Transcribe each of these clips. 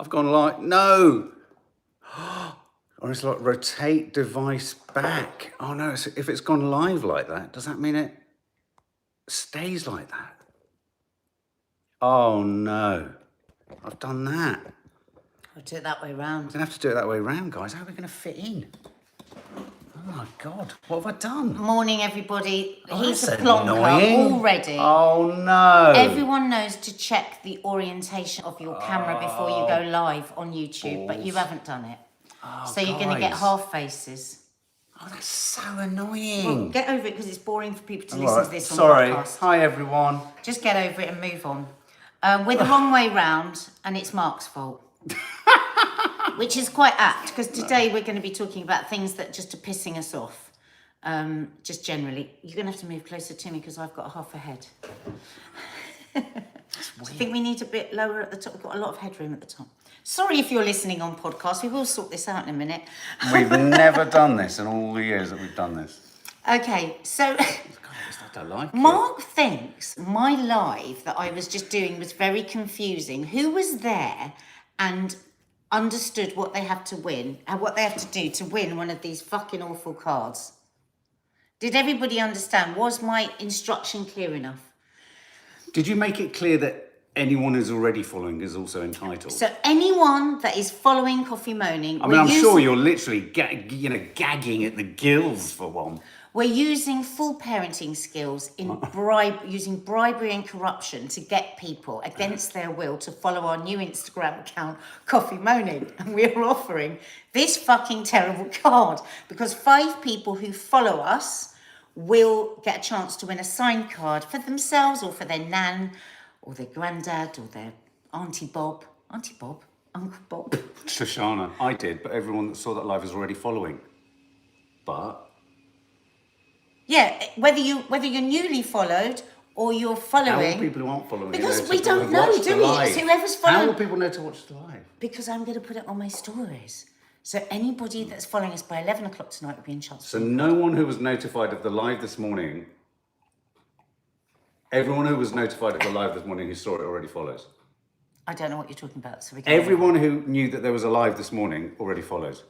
I've gone live. No. Or it's like rotate device back. Oh no, if it's gone live like that, does that mean it stays like that? Oh no, I've done that. I'll do it that way round. I'm gonna have to do it that way round, guys. How are we gonna fit in? Oh my God, what have I done? Morning, everybody. Oh, He's a that's plonker annoying. already. Oh no. Everyone knows to check the orientation of your camera before you go live on YouTube, but you haven't done it. So you're going to get half faces. Oh, that's so annoying. Well, get over it because it's boring for people to listen to this on Sorry. podcast. Hi, everyone. Just get over it and move on. We're the wrong way round, and it's Mark's fault. Which is quite apt, because today we're going to be talking about things that just are pissing us off. Just generally. You're going to have to move closer to me because I've got half a head. I think we need a bit lower at the top. We've got a lot of headroom at the top. Sorry if you're listening on podcast. We will sort this out in a minute. We've never done this in all the years that we've done this. Okay, so Mark thinks my live that I was just doing was very confusing. Who was there and understood what they have to win and what they have to do to win one of these fucking awful cards? Did everybody understand? Was my instruction clear enough? Did you make it clear that anyone who's already following is also entitled? So anyone that is following Coffee Moaning... I mean, I'm sure you're literally gagging at the gills for one. We're using full parenting skills in using bribery and corruption to get people against their will to follow our new Instagram account, Coffee Moaning. And we are offering this fucking terrible card because 5 people who follow us will get a chance to win a signed card for themselves or for their nan or their granddad or their Auntie Bob, Uncle Bob. Shoshana, I did, but everyone that saw that live is already following. But... yeah, whether you're newly followed or you're following... How will people who aren't following because we don't know, do we? It's whoever's following... How will people know to watch the live? Because I'm going to put it on my stories. So anybody that's following us by 11 o'clock tonight will be in charge. So no one who was notified of the live this morning... Everyone who was notified of the live this morning who saw it already follows? I don't know what you're talking about, so we Everyone who knew that there was a live this morning already follows?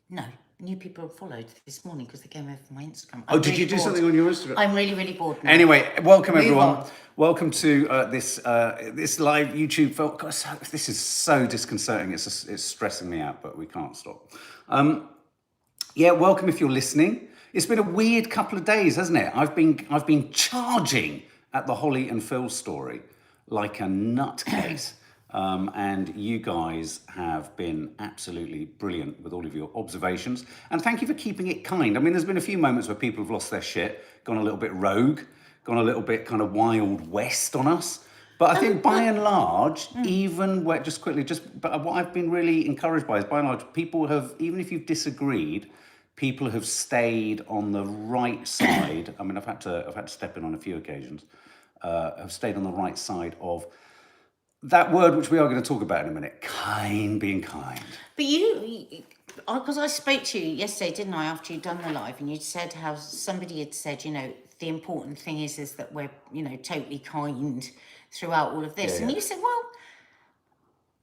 No. New people have followed this morning because they came over from my Instagram. Did you do something on your Instagram? I'm really, really bored now. Anyway, welcome everyone. On. Welcome to this live YouTube film. God, this is so disconcerting. It's stressing me out, but we can't stop. Welcome if you're listening. It's been a weird couple of days, hasn't it? I've been charging at the Holly and Phil story like a nutcase. And you guys have been absolutely brilliant with all of your observations. And thank you for keeping it kind. I mean, there's been a few moments where people have lost their shit, gone a little bit rogue, gone a little bit kind of Wild West on us. But I think by and large, but what I've been really encouraged by is by and large, people have, even if you've disagreed, people have stayed on the right side. I mean, I've had to step in on a few occasions, have stayed on the right side of that word, which we are going to talk about in a minute, being kind. But because I spoke to you yesterday, didn't I, after you'd done the live, and you'd said how somebody had said, the important thing is that we're, totally kind throughout all of this. Yeah. And you said, well,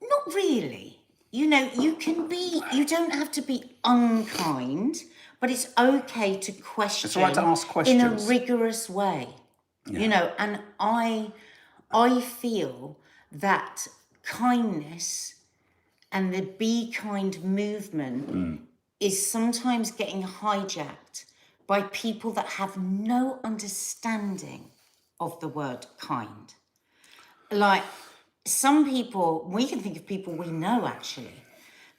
not really. You don't have to be unkind, but it's okay to question. It's all right to ask questions. In a rigorous way. Yeah. And I feel that kindness and the be kind movement is sometimes getting hijacked by people that have no understanding of the word kind. Like some people, we can think of people we know actually,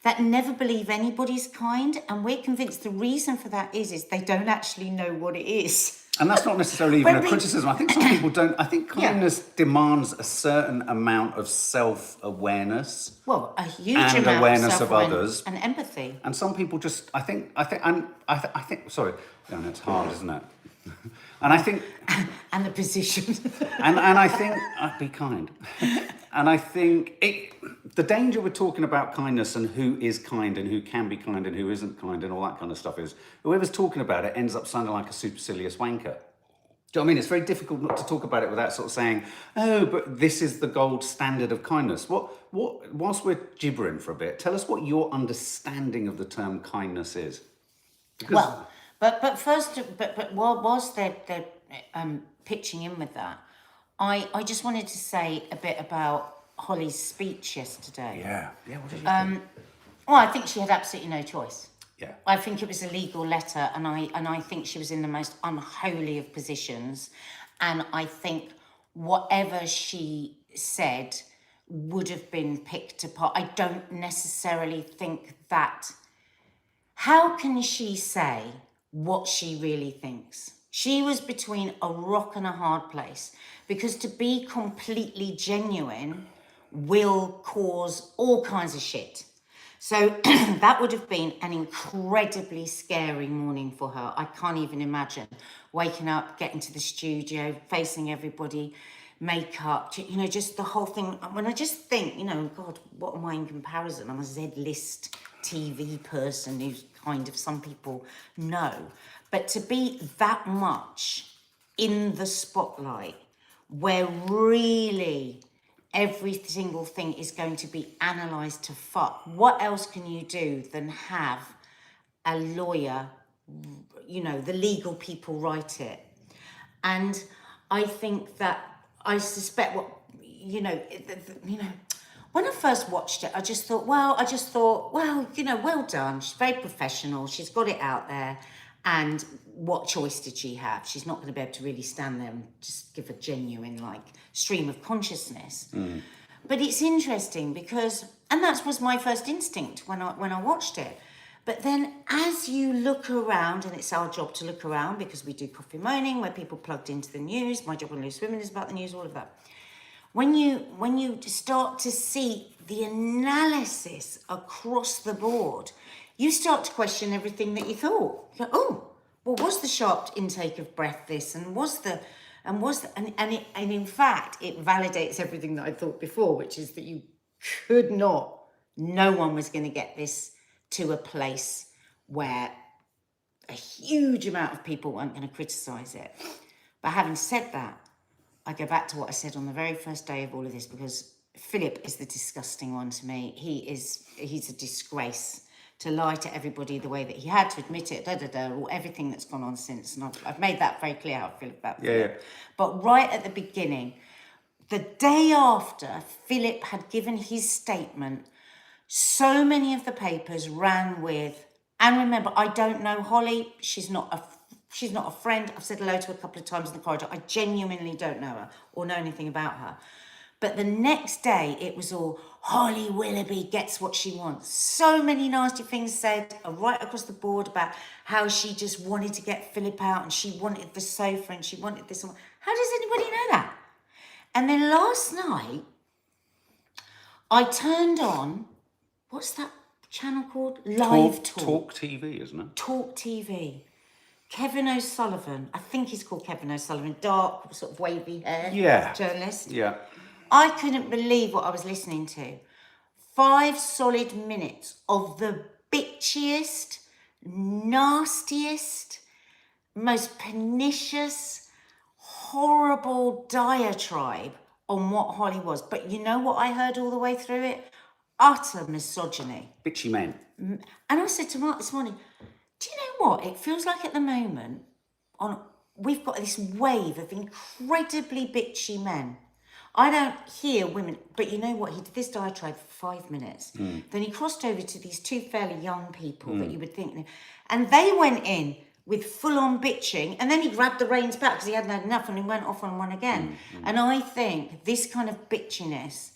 that never believe anybody's kind, and we're convinced the reason for that is they don't actually know what it is. And that's not necessarily even a criticism. I think some people don't. I think kindness demands a certain amount of self-awareness. Well, a huge and amount awareness of others and empathy. And some people just, I think. Sorry, it's hard, isn't it? And I think. And the position. and I think be kind. And I think the danger with talking about kindness and who is kind and who can be kind and who isn't kind and all that kind of stuff is whoever's talking about it ends up sounding like a supercilious wanker. Do you know what I mean? It's very difficult not to talk about it without sort of saying, oh, but this is the gold standard of kindness. Whilst we're gibbering for a bit, tell us what your understanding of the term kindness is. Because, Well, but first, but whilst they're pitching in with that, I just wanted to say a bit about Holly's speech yesterday. yeah, what did you think? Well, I think she had absolutely no choice. Yeah. I think it was a legal letter, and I think she was in the most unholy of positions, and I think whatever she said would have been picked apart. I don't necessarily think that. How can she say what she really thinks? She was between a rock and a hard place, because to be completely genuine will cause all kinds of shit. So that would have been an incredibly scary morning for her. I can't even imagine waking up, getting to the studio, facing everybody, makeup, just the whole thing. When I just think, God, what am I in comparison? I'm a Z-list TV person who's kind of, some people know. But to be that much in the spotlight, where really every single thing is going to be analysed to fuck. What else can you do than have a lawyer, the legal people write it? And I think that, I suspect when I first watched it, I just thought, well, well done. She's very professional. She's got it out there. And what choice did she have? She's not going to be able to really stand there and just give a genuine, stream of consciousness. But it's interesting because, and that was my first instinct when I watched it. But then as you look around, and it's our job to look around because we do Coffee Moaning, where people plugged into the news. My job on Loose Women is about the news, all of that. When you start to see the analysis across the board, you start to question everything that you thought. You go, oh, well, was the sharp intake of breath this, and in fact, it validates everything that I thought before, which is that no one was going to get this to a place where a huge amount of people weren't going to criticise it. But having said that, I go back to what I said on the very first day of all of this, because Philip is the disgusting one to me. He's a disgrace to lie to everybody the way that he had to admit it, or everything that's gone on since. And I've made that very clear how I feel about Philip. Yeah. But right at the beginning, the day after Philip had given his statement, so many of the papers ran with, and remember, I don't know Holly, she's not a friend. I've said hello to her a couple of times in the corridor. I genuinely don't know her or know anything about her. But the next day, it was all, Holly Willoughby gets what she wants. So many nasty things said right across the board about how she just wanted to get Philip out, and she wanted the sofa, and she wanted this. How does anybody know that? And then last night, I turned on, what's that channel called? Live Talk. Talk TV, isn't it? Talk TV. Kevin O'Sullivan, I think he's called Kevin O'Sullivan, dark, sort of wavy hair journalist. Yeah. I couldn't believe what I was listening to. 5 solid minutes of the bitchiest, nastiest, most pernicious, horrible diatribe on what Holly was. But you know what I heard all the way through it? Utter misogyny. Bitchy men. And I said to Mark this morning, do you know what? It feels like at the moment, we've got this wave of incredibly bitchy men. I don't hear women, but you know what? He did this diatribe for 5 minutes. Then he crossed over to these 2 fairly young people that you would think, and they went in with full-on bitching, and then he grabbed the reins back because he hadn't had enough, and he went off on one again. And I think this kind of bitchiness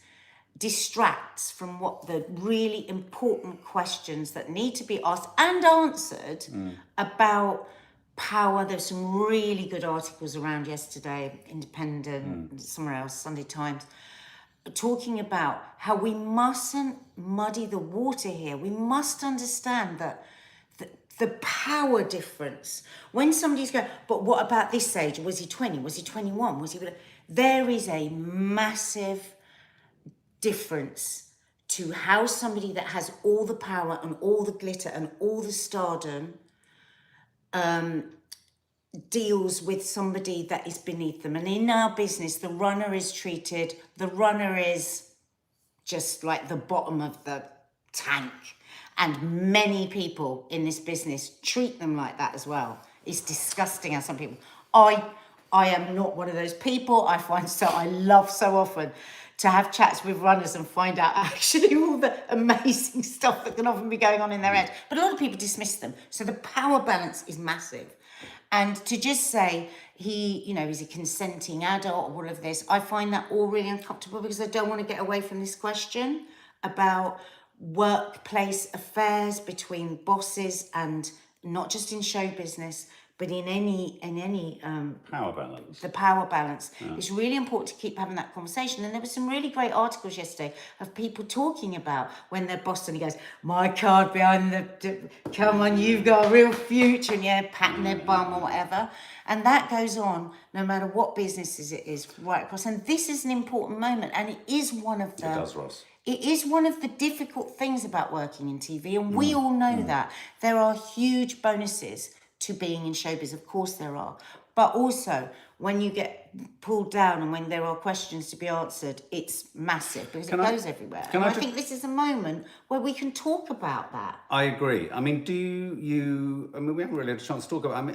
distracts from what the really important questions that need to be asked and answered about power. There's some really good articles around yesterday, Independent, somewhere else, Sunday Times, talking about how we mustn't muddy the water here. We must understand that the power difference. When somebody's going, but what about this age? Was he 20? Was he 21? There is a massive difference to how somebody that has all the power and all the glitter and all the stardom deals with somebody that is beneath them. And in our business, the runner is just like the bottom of the tank. And many people in this business treat them like that as well. It's disgusting how some people... I am not one of those people. I love so often to have chats with runners and find out actually all the amazing stuff that can often be going on in their head. But a lot of people dismiss them. So the power balance is massive. And to just say he's a consenting adult or all of this, I find that all really uncomfortable because I don't want to get away from this question about workplace affairs between bosses, and not just in show business, but in any Power balance. the power balance. It's really important to keep having that conversation. And there were some really great articles yesterday of people talking about when their boss suddenly goes, my card behind come on, you've got a real future, and patting their bum or whatever. And that goes on no matter what businesses it is right across. And this is an important moment, and it is one of the... It does, Ross. It is one of the difficult things about working in TV, and we all know that. There are huge bonuses to being in showbiz, of course there are. But also, when you get pulled down and when there are questions to be answered, it's massive because it goes everywhere. And I think this is a moment where we can talk about that. I agree. I mean, we haven't really had a chance to talk about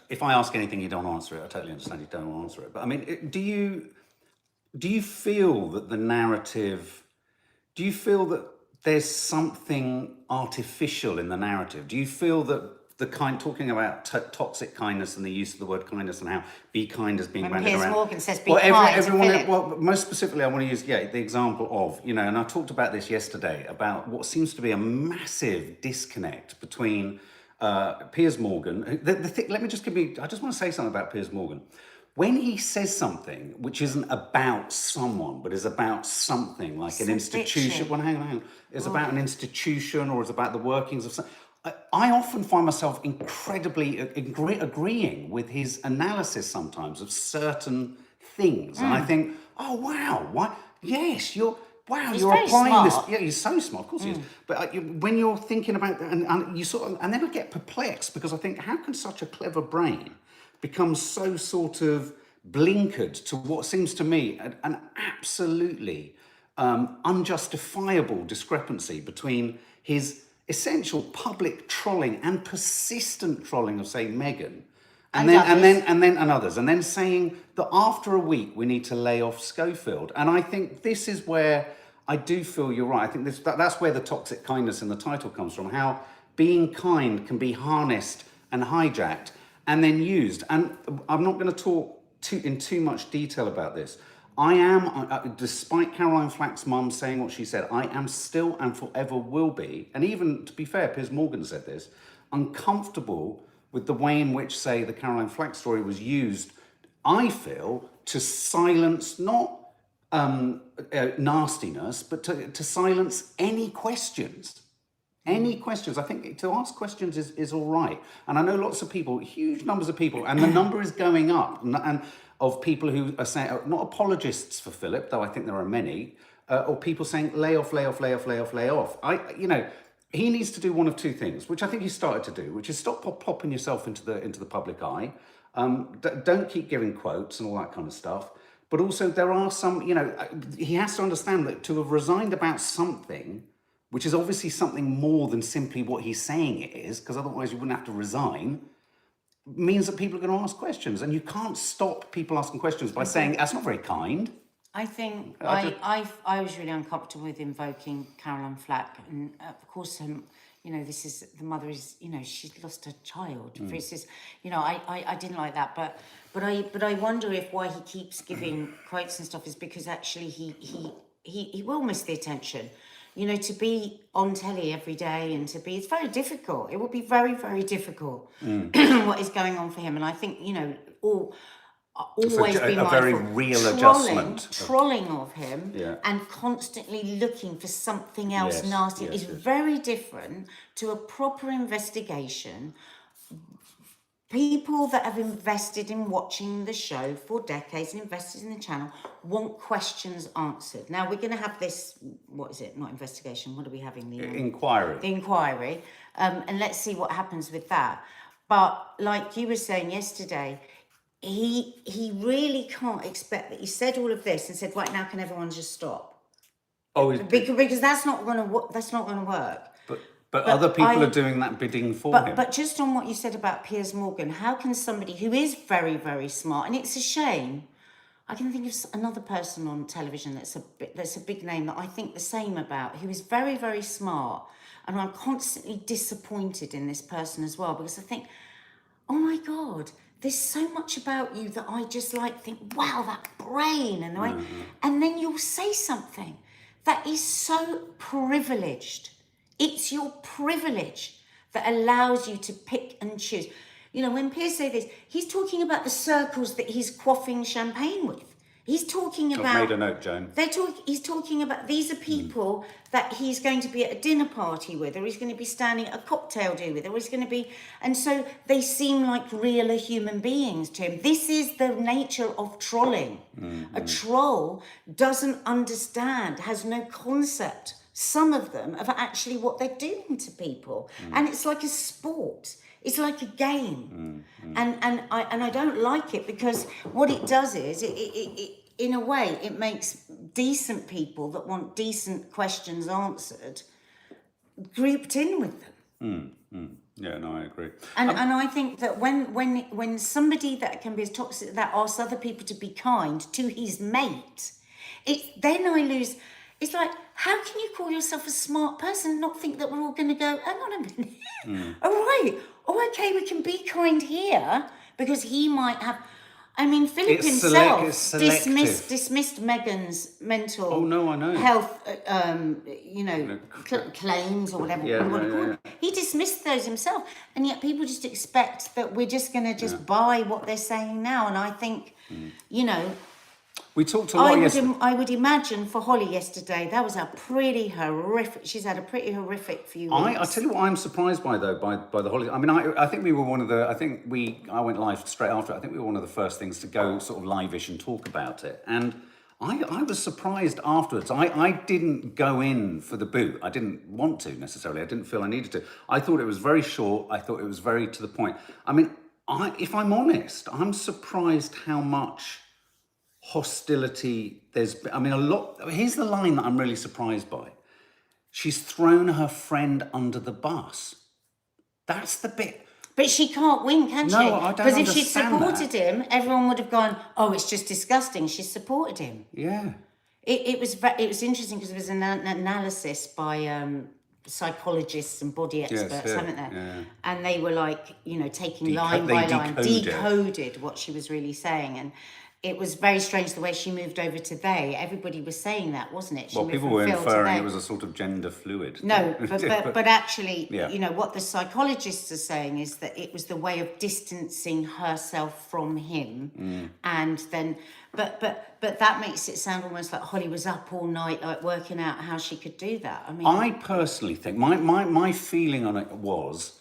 if I ask anything you don't answer it, I totally understand you don't want to answer it. But I mean, do you feel that the narrative... Do you feel that there's something artificial in the narrative? Do you feel that talking about toxic kindness and the use of the word kindness and how be kind is being when bandied around? Piers Morgan says be kind. Most specifically, I want to use the example of, and I talked about this yesterday, about what seems to be a massive disconnect between Piers Morgan. Let me just I just want to say something about Piers Morgan. When he says something which isn't about someone, but is about something like an institution, hang on, it's about an institution or it's about the workings of something, I often find myself incredibly agreeing with his analysis sometimes of certain things. And I think, oh, wow, what? Yes, you're applying this. Yeah, he's so smart, of course he is. But when you're thinking about that, and you and then I get perplexed because I think, how can such a clever brain become so sort of blinkered to what seems to me an absolutely unjustifiable discrepancy between his essential public trolling and persistent trolling of, say, Meghan, and others, and then saying that after a week we need to lay off Schofield. And I think this is where I do feel you're right. I think that's where the toxic kindness in the title comes from. How being kind can be harnessed and hijacked and then used. And I'm not going to talk in too much detail about this. I am, despite Caroline Flack's mum saying what she said, I am still and forever will be, and even, to be fair, Piers Morgan said this, uncomfortable with the way in which, say, the Caroline Flack story was used, I feel, to silence not nastiness, but to silence any questions. Any questions. I think to ask questions is all right. And I know lots of people, huge numbers of people, and the number is going up, and of people who are saying, not apologists for Philip, though I think there are many, or people saying lay off. He needs to do one of two things, which I think he started to do, which is stop popping yourself into the public eye. Don't keep giving quotes and all that kind of stuff. But also there are some, he has to understand that to have resigned about something, which is obviously something more than simply what he's saying it is, because otherwise you wouldn't have to resign, means that people are going to ask questions. And you can't stop people asking questions by saying, that's not very kind. I think I was really uncomfortable with invoking Caroline Flack. And of course, this is, the mother is, she's lost her child. I didn't like that. But I wonder if why he keeps giving quotes and stuff is because actually he will miss the attention. To be on telly every day and it's very difficult. It would be very, very difficult what is going on for him. And I think, always be mindful. A very real adjustment. Trolling of him and constantly looking for something else nasty is very different to a proper investigation. People that have invested in watching the show for decades and invested in the channel want questions answered. Now, we're going to have this, what is it? Not investigation. What are we having? The inquiry. The inquiry. And let's see what happens with that. But like you were saying yesterday, he really can't expect that he said all of this and said, right, now can everyone just stop? Oh, Because that's not going to work. but other people are doing that bidding for him. But just on what you said about Piers Morgan, how can somebody who is very, very smart, and it's a shame, I can think of another person on television that's a big name that I think the same about, who is very, very smart, and I'm constantly disappointed in this person as well, because I think, oh my God, there's so much about you that I just think, wow, that brain, and the way, and then you'll say something that is so privileged. It's your privilege that allows you to pick and choose. You know, when Piers say this, he's talking about the circles that he's quaffing champagne with. He's talking about... I've made a note, Joan. He's talking about, these are people that he's going to be at a dinner party with, or he's going to be standing at a cocktail do with, or he's going to be... And so they seem like real human beings to him. This is the nature of trolling. A troll doesn't understand, has no concept, some of them, of actually what they're doing to people. And it's like a sport. It's like a game. And I don't like it, because what it does is, it in a way, it makes decent people that want decent questions answered grouped in with them. Yeah, no, I agree. And I think that when somebody that can be as toxic, that asks other people to be kind to his mate, then I lose. It's like, how can you call yourself a smart person and not think that we're all going to go, hang on a minute, all right, oh, okay, we can be kind here, because he might have... I mean, Philip himself dismissed Meghan's mental health, claims or whatever you want to call it. He dismissed those himself, and yet people just expect that we're just going to just buy what they're saying now. And I think, we talked a lot yesterday. I would imagine for Holly yesterday, that was a pretty horrific... She's had a pretty horrific few weeks. I tell you what I'm surprised by, though, by the Holly... I mean, I think we were one of the... I went live straight after it. I think we were one of the first things to go sort of live-ish and talk about it. And I was surprised afterwards. I didn't go in for the boot. I didn't want to, necessarily. I didn't feel I needed to. I thought it was very short. I thought it was very to the point. I mean, if I'm honest, I'm surprised how much... hostility there's... I mean, a lot... Here's the line that I'm really surprised by. She's thrown her friend under the bus. That's the bit... But she can't win, can she? No, I don't understand. Because if she'd supported him, everyone would have gone, oh, it's just disgusting. She supported him. Yeah. It was interesting, because there was an analysis by psychologists and body experts, haven't there? Yeah. And they were taking line by line, decoded what she was really saying. And it was very strange the way she moved over to they. Everybody was saying that, wasn't it? People were inferring it was a sort of gender fluid. No, but actually, what the psychologists are saying is that it was the way of distancing herself from him, and then, but that makes it sound almost like Holly was up all night, working out how she could do that. I mean, I personally think my feeling on it was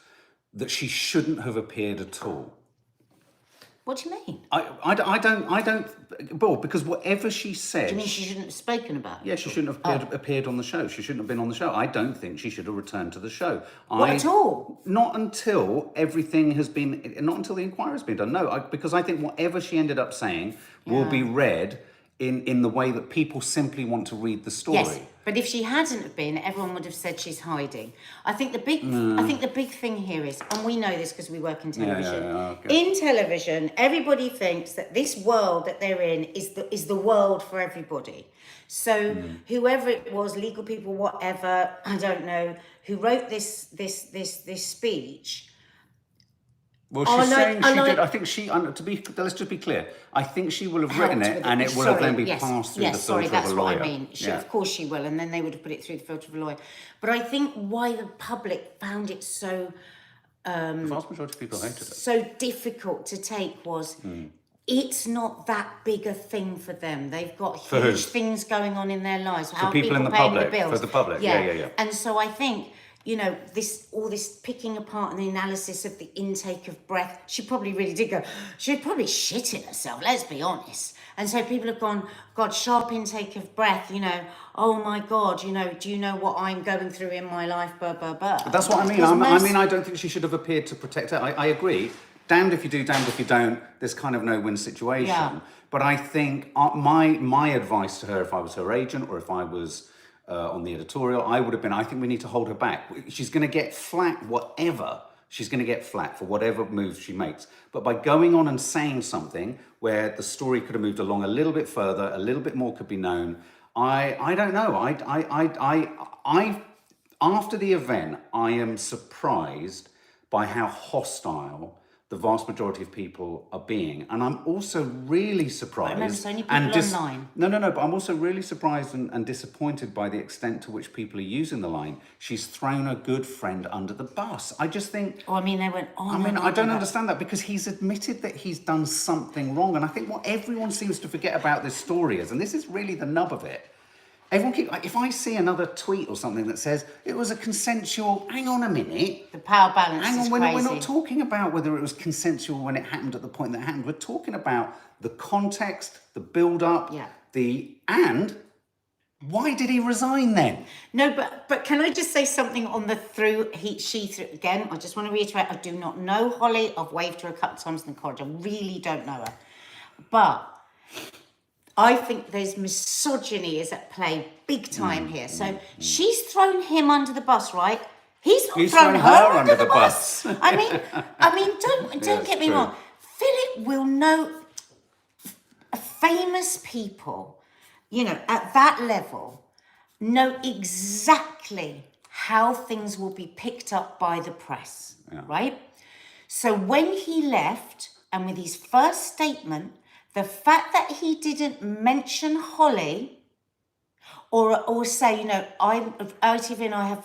that she shouldn't have appeared at all. What do you mean? I don't. Well, because whatever she said... Do you mean she shouldn't have spoken about it? Yeah, she shouldn't have appeared on the show. She shouldn't have been on the show. I don't think she should have returned to the show. What, at all? Not until everything has been... Not until the inquiry has been done. No, because I think whatever she ended up saying will be read in the way that people simply want to read the story. Yes, but if she hadn't have been, everyone would have said she's hiding. I think the big thing here is, and we know this because we work in television. In television, everybody thinks that this world that they're in is the world for everybody. So whoever it was, legal people, whatever, I don't know, who wrote this speech. Well, she's saying she did. I think let's just be clear. I think she will have written it, and it will have then been passed through the filter of a lawyer. That's what I mean. Of course she will, and then they would have put it through the filter of a lawyer. But I think why the public found it so... the vast majority of people hated it. So difficult to take was... It's not that big a thing for them. They've got huge things going on in their lives. For people in the public. The bills. For the public, yeah. And so I think... all this picking apart and the analysis of the intake of breath. She probably really did go, she'd probably shit in herself, let's be honest. And so people have gone, God, sharp intake of breath, oh my God, do you know what I'm going through in my life, blah, blah, blah. That's what I mean. I don't think she should have appeared to protect her. I agree. Damned if you do, damned if you don't. There's kind of no-win situation. Yeah. But I think my advice to her, if I was her agent or if I was on the editorial, I would have been, I think we need to hold her back. She's going to get flack, whatever. She's going to get flack for whatever moves she makes. But by going on and saying something where the story could have moved along a little bit further, a little bit more could be known, I don't know. I after the event, I am surprised by how hostile the vast majority of people are being. And I'm also really surprised. Remember, so many people online. No, but I'm also really surprised and disappointed by the extent to which people are using the line, she's thrown a good friend under the bus. I just think... Oh, I mean, they went on. I don't understand that, because he's admitted that he's done something wrong. And I think what everyone seems to forget about this story is, and this is really the nub of it, if I see another tweet or something that says it was a consensual, hang on a minute. The power balance hang on, is we're crazy. Not talking about whether it was consensual when it happened at the point that happened. We're talking about the context, the build-up, and why did he resign then? No, but can I just say something on the again? I just want to reiterate, I do not know Holly. I've waved her a couple of times in the corridor. I really don't know her. But I think there's misogyny is at play big time here. So she's thrown him under the bus, right? He's not thrown her under the bus. I mean, don't get me wrong. Philip will know famous people, at that level, know exactly how things will be picked up by the press, right? So when he left, and with his first statement, the fact that he didn't mention Holly or say, I'm ITV and I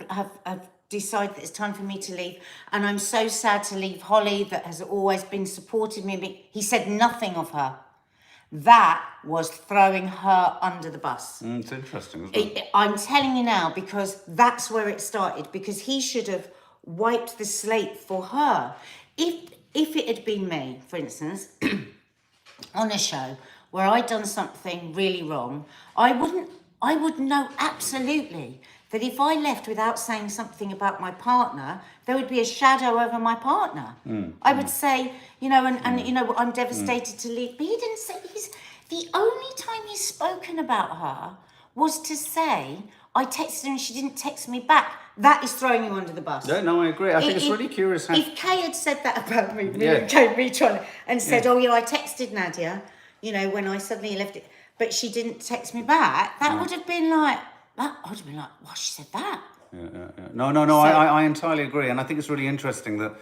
have decided that it's time for me to leave, and I'm so sad to leave Holly that has always been supporting me. He said nothing of her. That was throwing her under the bus. It's interesting, isn't it? I'm telling you now, because that's where it started, because he should have wiped the slate for her. If it had been me, for instance, on a show where I'd done something really wrong, I would know absolutely that if I left without saying something about my partner, there would be a shadow over my partner. I would say, I'm devastated to leave. But he didn't say, the only time he's spoken about her was to say, I texted her and she didn't text me back. That is throwing you under the bus. Yeah, no, I agree. I think it's really curious how... If Kay had said that about me, and said, I texted Nadia, when I suddenly left it, but she didn't text me back, that would have been like, well, she said that. No, I entirely agree. And I think it's really interesting that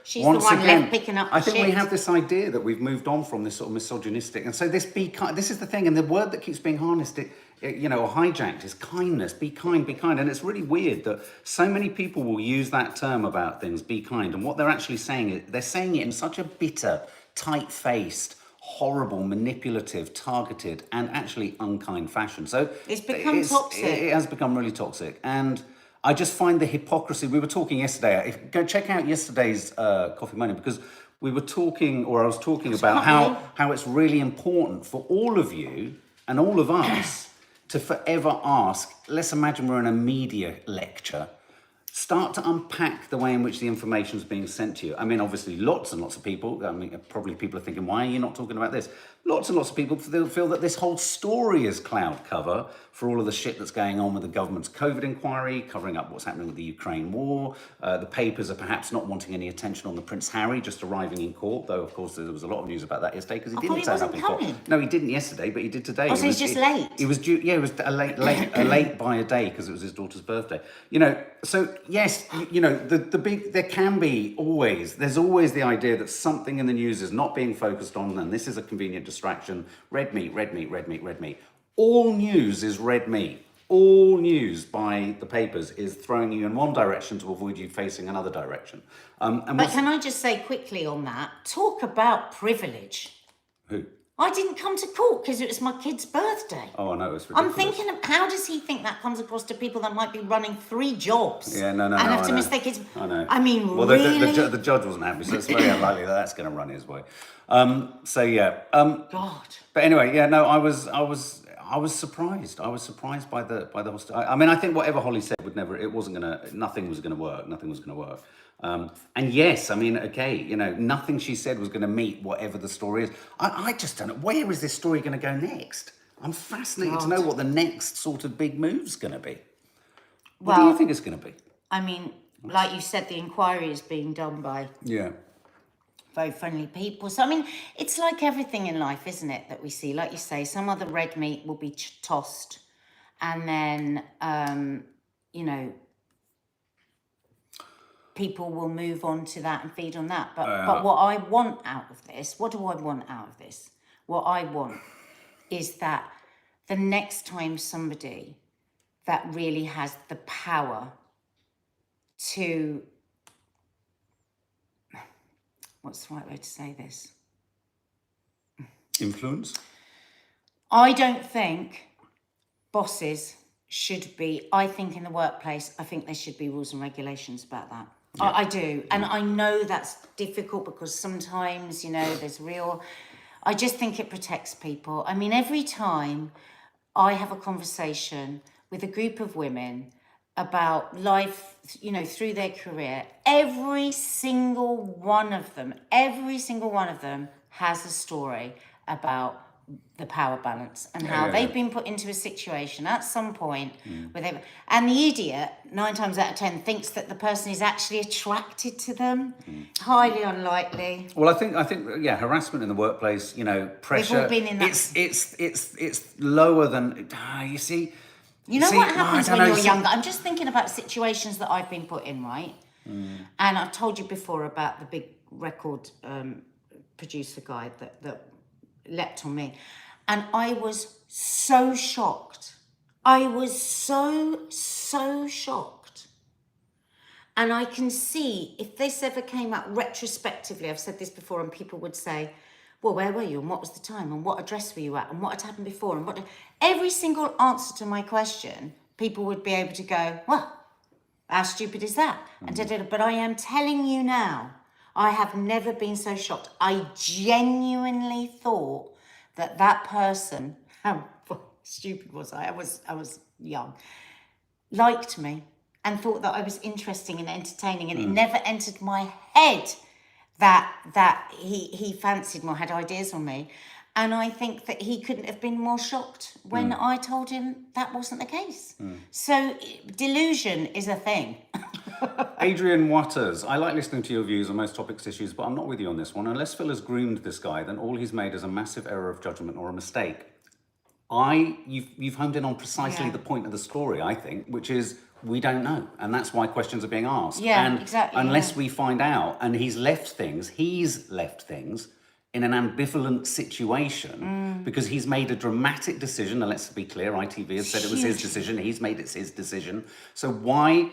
she's once the one again, left picking up I think we shit. have this idea that we've moved on from this sort of misogynistic. And so this is the thing. And the word that keeps being harnessed, or hijacked, is kindness. Be kind, be kind. And it's really weird that so many people will use that term about things, be kind. And what they're actually saying is, they're saying it in such a bitter, tight-faced, horrible, manipulative, targeted, and actually unkind fashion. So it's become toxic. It has become really toxic. And I just find the hypocrisy. We were talking yesterday. Go check out yesterday's Coffee Money, because we were talking, or I was talking about how it's really important for all of you and all of us to forever ask. Let's imagine we're in a media lecture. Start to unpack the way in which the information is being sent to you. I mean, obviously, lots and lots of people, probably people are thinking, why are you not talking about this? Lots and lots of people feel that this whole story is cloud cover for all of the shit that's going on with the government's COVID inquiry, covering up what's happening with the Ukraine war. The papers are perhaps not wanting any attention on the Prince Harry just arriving in court, though, of course, there was a lot of news about that yesterday because he didn't turn up in court. No, he didn't yesterday, but he did today. Oh, so he's just late? He was due, it was a late by a day because it was his daughter's birthday. So yes, there can be there's always the idea that something in the news is not being focused on, and this is a convenient distraction. Red meat, red meat, red meat, red meat. All news is red meat. All news by the papers is throwing you in one direction to avoid you facing another direction. But can I just say quickly on that, talk about privilege. Who? I didn't come to court because it was my kid's birthday. Oh, I know, it's ridiculous. I'm thinking, how does he think that comes across to people that might be running 3 jobs? Yeah, no, and have to miss their kids? I know. I mean, well, really? the judge wasn't happy, so it's very unlikely that that's going to run his way. So yeah. God. But anyway, yeah, no, I was surprised. I was surprised by the hostility. I mean, I think whatever Holly said nothing was gonna work. Nothing was gonna work. And yes, I mean, okay, you know, nothing she said was gonna meet whatever the story is. I just don't know, where is this story gonna go next? I'm fascinated to know what the next sort of big move's gonna be. What do you think it's gonna be? I mean, like you said, the inquiry is being done by very friendly people. So, I mean, it's like everything in life, isn't it, that we see? Like you say, some other red meat will be tossed, and then, you know, people will move on to that and feed on that. But what I want out of this, what do I want out of this? What I want is that the next time somebody that really has the power to, what's the right way to say this? Influence? I don't think bosses should be, I think in the workplace, I think there should be rules and regulations about that. Yeah. I do. And I know that's difficult because sometimes, you know, I just think it protects people. I mean, every time I have a conversation with a group of women about life, you know, through their career, every single one of them has a story about the power balance and how they've been put into a situation at some point where and the idiot 9 times out of 10 thinks that the person is actually attracted to them. Highly unlikely. Well, I think yeah, harassment in the workplace, you know, pressure. We've all been in that. It's lower than you see. You know what happens when you're younger? I'm just thinking about situations that I've been put in, right? And I've told you before about the big record producer guy that leapt on me. And I was so shocked. I was so shocked. And I can see, if this ever came out retrospectively, I've said this before, and people would say, well, where were you? And what was the time? And what address were you at? And what had happened before? And every single answer to my question, people would be able to go, well, how stupid is that? And but I am telling you now, I have never been so shocked. I genuinely thought that person, how stupid was I? I was young, liked me and thought that I was interesting and entertaining, and it never entered my head that he fancied me or had ideas on me. And I think that he couldn't have been more shocked when I told him that wasn't the case. So delusion is a thing. Adrian Waters, I like listening to your views on most topics, issues, but I'm not with you on this one. Unless Phil has groomed this guy, then all he's made is a massive error of judgment or a mistake. You've honed in on precisely the point of the story, I think, which is we don't know. And that's why questions are being asked. Yeah, and exactly. Unless we find out, and he's left things in an ambivalent situation because he's made a dramatic decision, and let's be clear, ITV has said it was his decision, he's made it his decision. So why,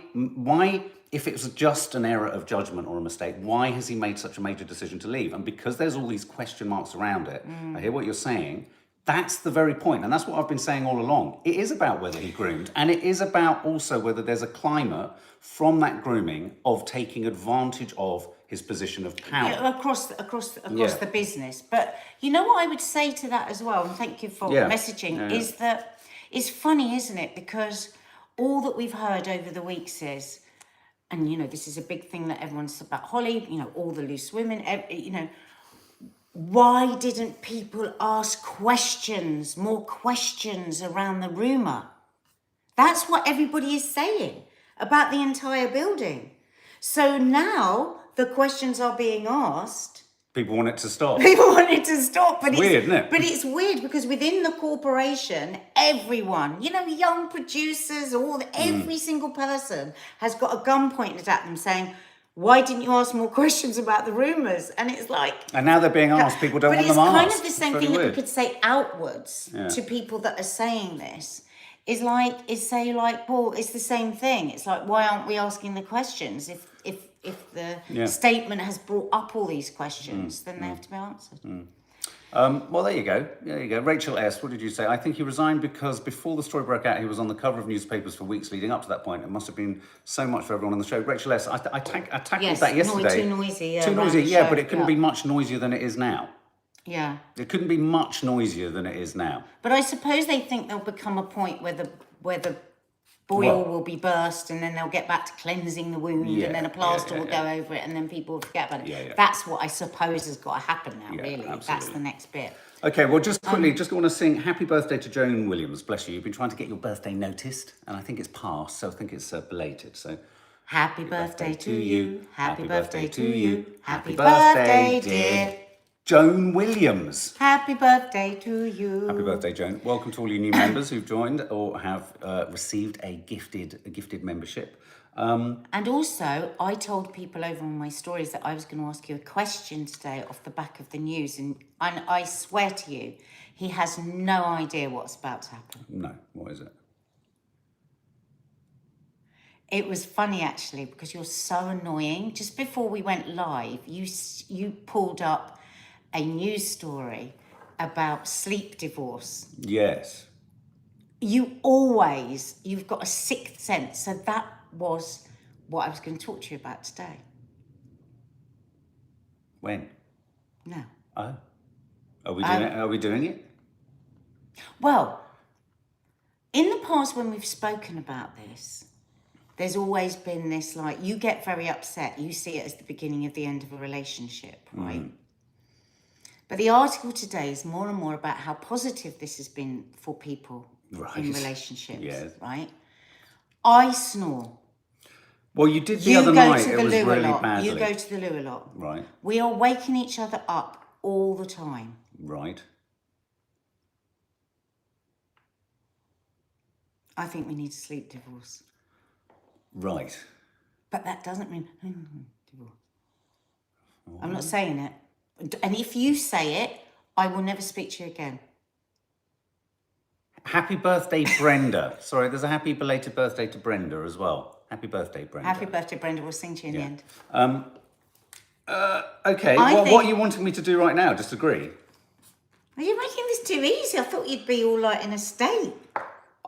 if it was just an error of judgment or a mistake, why has he made such a major decision to leave? And because there's all these question marks around it, I hear what you're saying, that's the very point, and that's what I've been saying all along. It is about whether he groomed, and it is about also whether there's a climate from that grooming of taking advantage of his position of power. Across the business. But you know what I would say to that as well, and thank you for messaging, is that it's funny, isn't it? Because all that we've heard over the weeks is, and you know, this is a big thing that everyone's about Holly, you know, all the loose women, you know, why didn't people ask more questions around the rumour? That's what everybody is saying about the entire building. So now the questions are being asked. People want it to stop. But it's weird, isn't it? But it's weird because within the corporation, everyone, you know, young producers, every single person has got a gun pointed at them saying, why didn't you ask more questions about the rumours? And it's like... And now they're being asked, people don't want them asked. But it's kind of the same thing that we could say outwards to people that are saying this. Is say, well, it's the same thing. It's like, why aren't we asking the questions? If the statement has brought up all these questions, then they have to be answered. Well, there you go. There you go. Rachel S., what did you say? I think he resigned because before the story broke out, he was on the cover of newspapers for weeks leading up to that point. It must have been so much for everyone on the show. Rachel S., I tackled Yes, that yesterday. too noisy. Yeah, Too around noisy, the yeah, show, but it couldn't yeah. be much noisier than it is now. Yeah. It couldn't be much noisier than it is now. But I suppose they think there'll become a point where the boil will be burst, and then they'll get back to cleansing the wound, and then a plaster will go over it, and then people will forget about it. Yeah. That's what I suppose has got to happen now, really. Absolutely. That's the next bit. Okay, well, just quickly, just want to sing happy birthday to Joan Williams. Bless you. You've been trying to get your birthday noticed, and I think it's past, so I think it's belated. So, Happy birthday to you. Happy birthday to you. Happy birthday, birthday, dear. Joan Williams. Happy birthday to you. Happy birthday, Joan. Welcome to all you new members who've joined or have received a gifted membership. And also, I told people over on my stories that I was going to ask you a question today off the back of the news, and I swear to you, he has no idea what's about to happen. No, what is it? It was funny, actually, because you're so annoying. Just before we went live, you pulled up a news story about sleep divorce. Yes. You've got a sixth sense. So that was what I was going to talk to you about today. When? No. Oh. Are we doing it? Well, in the past when we've spoken about this, there's always been this, like, you get very upset. You see it as the beginning of the end of a relationship, right? But the article today is more and more about how positive this has been for people in relationships, right? I snore. Well, you did the other night. It was loo really a lot. badly. You go to the loo a lot. Right. We are waking each other up all the time. Right. I think we need a sleep divorce. Right. But that doesn't mean divorce. I'm not saying it. And if you say it, I will never speak to you again. Happy birthday, Brenda. Sorry, there's a happy belated birthday to Brenda as well. Happy birthday, Brenda. Happy birthday, Brenda. We'll sing to you in the end. Okay, what are you wanting me to do right now? Just agree? Are you making this too easy? I thought you'd be all like in a state.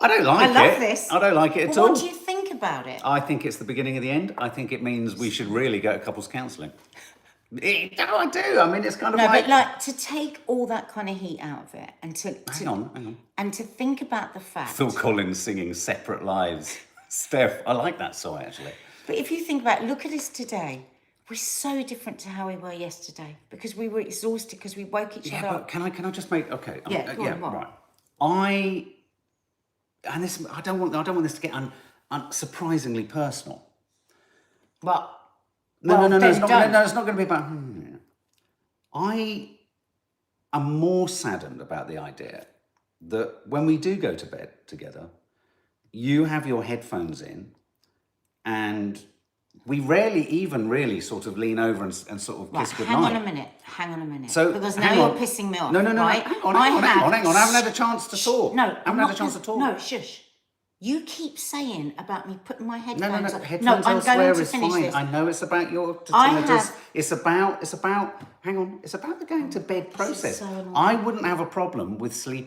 I don't like it. I love this. I don't like it at all. What do you think about it? I think it's the beginning of the end. I think it means we should really go to couples counselling. I do. I mean, it's kind of like... but like to take all that kind of heat out of it and to Hang on. And to think about the fact... Phil Collins singing Separate Lives. Steph, I like that song, actually. But if you think about it, look at us today. We're so different to how we were yesterday because we were exhausted because we woke each other up. Can I just make... Okay. Right. I don't want this to get surprisingly personal. But... No, it's not going to be about... I am more saddened about the idea that when we do go to bed together, you have your headphones in and we rarely even really sort of lean over and sort of kiss goodnight. Hang on a minute. So, because now you're pissing me off. No. Right? Hang on. I haven't had a chance to talk. No, shush. You keep saying about me putting my headphones on. Headphones I'm elsewhere going to is finish fine. this. I know it's about your tinnitus. It's about the going to bed process. So annoying. I wouldn't have a problem with sleep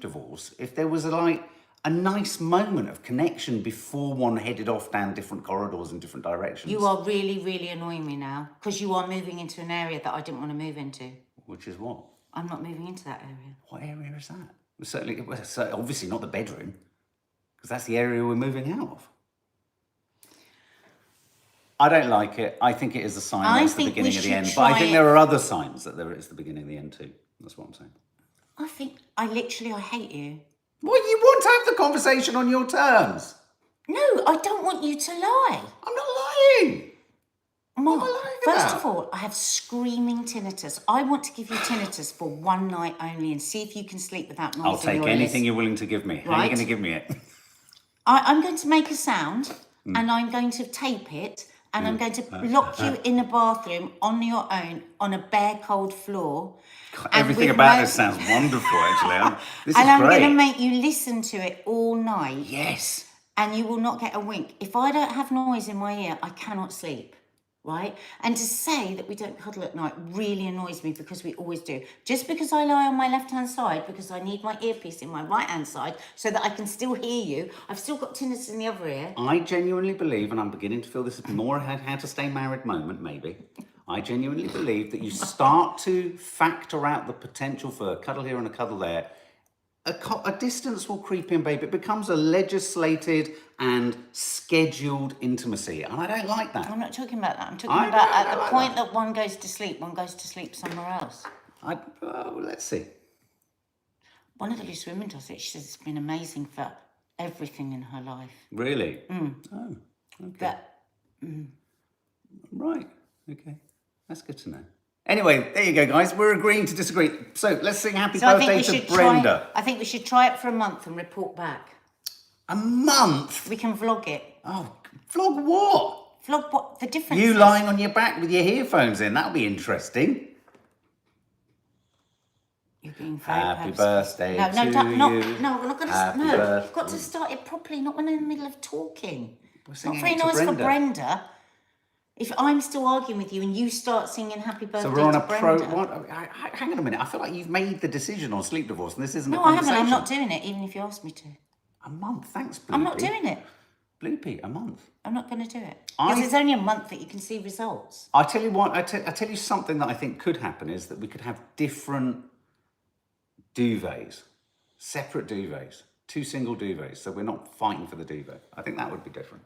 divorce if there was a nice moment of connection before one headed off down different corridors in different directions. You are really, really annoying me now because you are moving into an area that I didn't want to move into. Which is what? I'm not moving into that area. What area is that? It's obviously not the bedroom. Because that's the area we're moving out of. I don't like it. I think it is a sign that it's the beginning of the end. But I think there are other signs that there is the beginning of the end too. That's what I'm saying. I hate you. Well, you want to have the conversation on your terms. No, I don't want you to lie. I'm not lying. Mark, what am I lying first about? of all, I have screaming tinnitus. I want to give you tinnitus for one night only and see if you can sleep without noise. I'll take anything you're willing to give me. How are you going to give me it? I'm going to make a sound and I'm going to tape it and I'm going to lock you in a bathroom on your own on a bare cold floor. God, everything about this sounds wonderful, actually. This is I'm great. going to make you listen to it all night. Yes. And you will not get a wink. If I don't have noise in my ear, I cannot sleep. right? And to say that we don't cuddle at night really annoys me because we always do. Just because I lie on my left-hand side, because I need my earpiece in my right-hand side so that I can still hear you. I've still got tinnitus in the other ear. I genuinely believe, and I'm beginning to feel this is more a how to stay married moment, maybe. I genuinely believe that you start to factor out the potential for a cuddle here and a cuddle there. A distance will creep in, babe. It becomes a legislated and scheduled intimacy, and I don't like that. I'm not talking about that. I'm talking about at the point that one goes to sleep somewhere else. Let's see. One of the loose women does it. She says it's been amazing for everything in her life. Really? Oh, okay. Right, okay. That's good to know. Anyway, there you go, guys. We're agreeing to disagree. So let's sing happy birthday to Brenda. I think we should try it for a month and report back. A month? We can vlog it. Oh, vlog what? Vlog what? The difference. You lying on your back with your earphones in. That'll be interesting. You're being very Happy birthday to you. No, we're not going to. No, birthday. you've got to start it properly, not when I'm in the middle of talking. We're Not singing very it to nice for Brenda. Brenda. If I'm still arguing with you and you start singing happy birthday So we're on to a Brenda. What? Hang on a minute. I feel like you've made the decision on sleep divorce, and this isn't a No, I haven't. conversation. I'm not doing it, even if you asked me to. A month, thanks, Bloopy. I'm not doing it. Bloopy, a month. I'm not going to do it. Because it's only a month that you can see results. I tell you what. I tell you something that I think could happen is that we could have different duvets, separate duvets, 2 single duvets, so we're not fighting for the duvet. I think that would be different.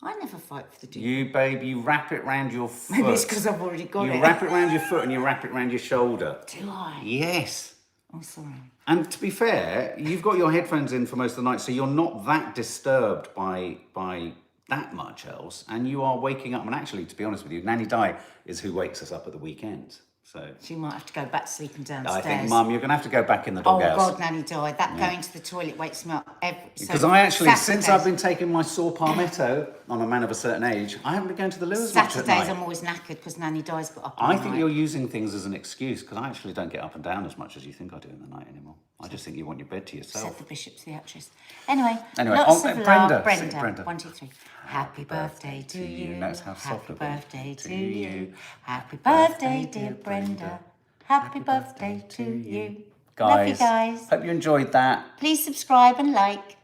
I never fight for the duvet. You, babe, you wrap it round your foot. Maybe it's because I've already got it. You wrap it round your foot and you wrap it round your shoulder. Do I? Yes. Oh, sorry. And to be fair, you've got your headphones in for most of the night, so you're not that disturbed by that much else. And you are waking up. And actually, to be honest with you, Nanny Di is who wakes us up at the weekends. So She might have to go back sleeping downstairs. I think, Mum, you're going to have to go back in the doghouse. Oh, God, Nanny died. That going to the toilet wakes me up every... Because I actually, since I've been taking my saw palmetto, I'm a man of a certain age, I haven't been going to the loo as much at night. Saturdays I'm always knackered because Nanny Di's got up I think you're using things as an excuse, because I actually don't get up and down as much as you think I do in the night anymore. I just think you want your bed to yourself. Said the Bishop's the actress. Anyway, on lots of love. Brenda. 1, 2, 3. Happy birthday to you. Notice how soft Happy it'll be. birthday to you. Happy birthday, dear Brenda. Happy birthday to you. Guys, Love you guys. Hope you enjoyed that. Please subscribe and like.